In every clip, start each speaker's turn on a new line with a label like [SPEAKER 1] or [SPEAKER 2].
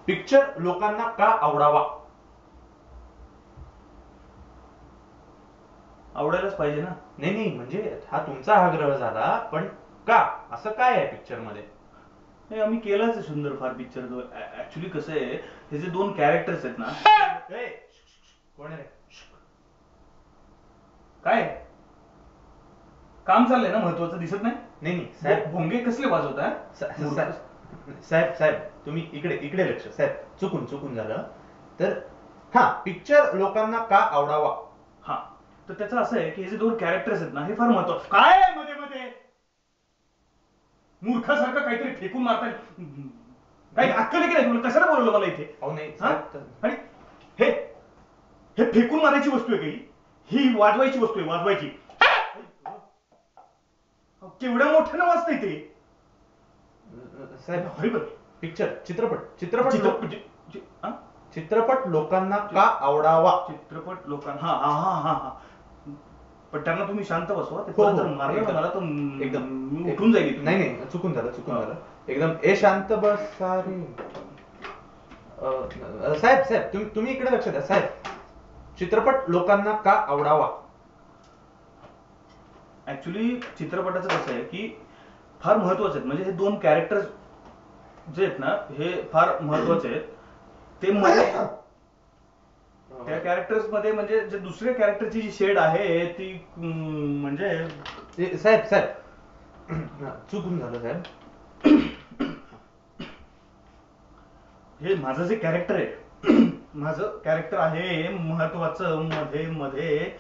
[SPEAKER 1] Picture लोकांना का आवडावा?
[SPEAKER 2] आवडायलाच पाहिजे ना.
[SPEAKER 1] नाही नाही, म्हणजे हा तुमचा आग्रह झाला, पण का? असं काय आहे पिक्चर मध्ये?
[SPEAKER 2] हे आम्ही केलाच आहे सुंदर फार पिक्चर. जो ऍक्च्युली कसं आहे, हे जे दोन कॅरेक्टर्स आहेत ना.
[SPEAKER 1] कोण आहे?
[SPEAKER 2] काय काम चाललंय ना महत्वाचं, दिसत नाही?
[SPEAKER 1] नाही नाही साहेब,
[SPEAKER 2] भोंगे कसले वाजवताय?
[SPEAKER 1] साहेब साहेब तुम्ही इकडे इकडे लक्ष. साहेब चुकून झालं. तर हा, पिक्चर लोकांना का आवडावा?
[SPEAKER 2] हा, तर त्याचं असं आहे की हे जे दोन कॅरेक्टर्स आहेत ना, हे फार महत्वाचं. काय आहे मध्ये मध्ये मूर्खासारखं काहीतरी फेकून मारताय? काही अक्कल की नाही तुला? कशाला बोलवलं मला इथे?
[SPEAKER 1] अहो नाही
[SPEAKER 2] आणि हे हे फेकून मारायची वस्तू आहे काही? ही वाजवायची वस्तू आहे, वाजवायची. केवढ्या मोठ्यानं वाजतंय ते?
[SPEAKER 1] साहेब
[SPEAKER 2] हरिबर
[SPEAKER 1] पिक्चर, चित्रपट
[SPEAKER 2] चित्रपट
[SPEAKER 1] लोकांना का आवडावा?
[SPEAKER 2] चित्रपट लोकांना, हा हा हा हा. पण त्यांना तुम्ही शांत बसवा. ते
[SPEAKER 1] हो,
[SPEAKER 2] जर मारलं ना मला तर
[SPEAKER 1] एकदम
[SPEAKER 2] मी उठून जाईल.
[SPEAKER 1] नाही नाही, चुकून झालं. एकदम ए शांत बस सारे. साहेब साहेब तुम्ही इकडे लक्ष द्या. साहेब, चित्रपट लोकांना का आवडावा?
[SPEAKER 2] ऍक्च्युली चित्रपटाचं कसं आहे की फार महत्वाचे आहेत. म्हणजे हे दोन कॅरेक्टर्स जे आहेत ना, हे फार महत्वाचे आहेत. ते त्या कॅरेक्टर्स मध्ये म्हणजे जे दुसऱ्या कॅरेक्टरची जी शेड आहे ती म्हणजे
[SPEAKER 1] साहेब चुकून झालं साहेब.
[SPEAKER 2] हे माझं जे कॅरेक्टर आहे, माझं कॅरेक्टर आहे महत्वाचं. मध्ये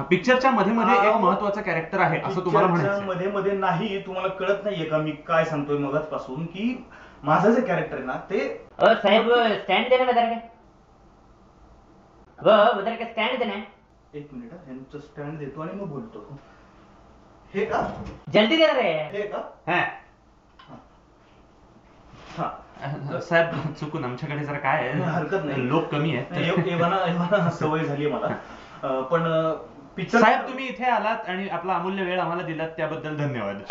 [SPEAKER 1] पिक्चरच्या मध्ये एक महत्वाचं कॅरेक्टर आहे असं तुम्हाला म्हणायचं?
[SPEAKER 2] मध्ये नाही, तुम्हाला कळत नाहीये का मी काय सांगतोय मगाचपासून? की माझं जे कॅरेक्टर आहे ना ते.
[SPEAKER 3] साहेब स्टँड देना उधर के, वो उधर के स्टँड देना.
[SPEAKER 2] एक मिनिट, ह्यांचं स्टँड देतो आणि मग बोलतो. हे का?
[SPEAKER 3] जल्दी दे रे.
[SPEAKER 2] हे का?
[SPEAKER 1] हा साहेब चुकून, आमच्याकडे जरा काय आहे,
[SPEAKER 2] हरकत नाही,
[SPEAKER 1] लोक कमी आहेत.
[SPEAKER 2] एव्हाना सवय झाली मला. पण पिक्चर
[SPEAKER 1] साहेब तुम्ही इथे आलात आणि आपला अमूल्य वेळ आम्हाला दिलात त्याबद्दल धन्यवाद.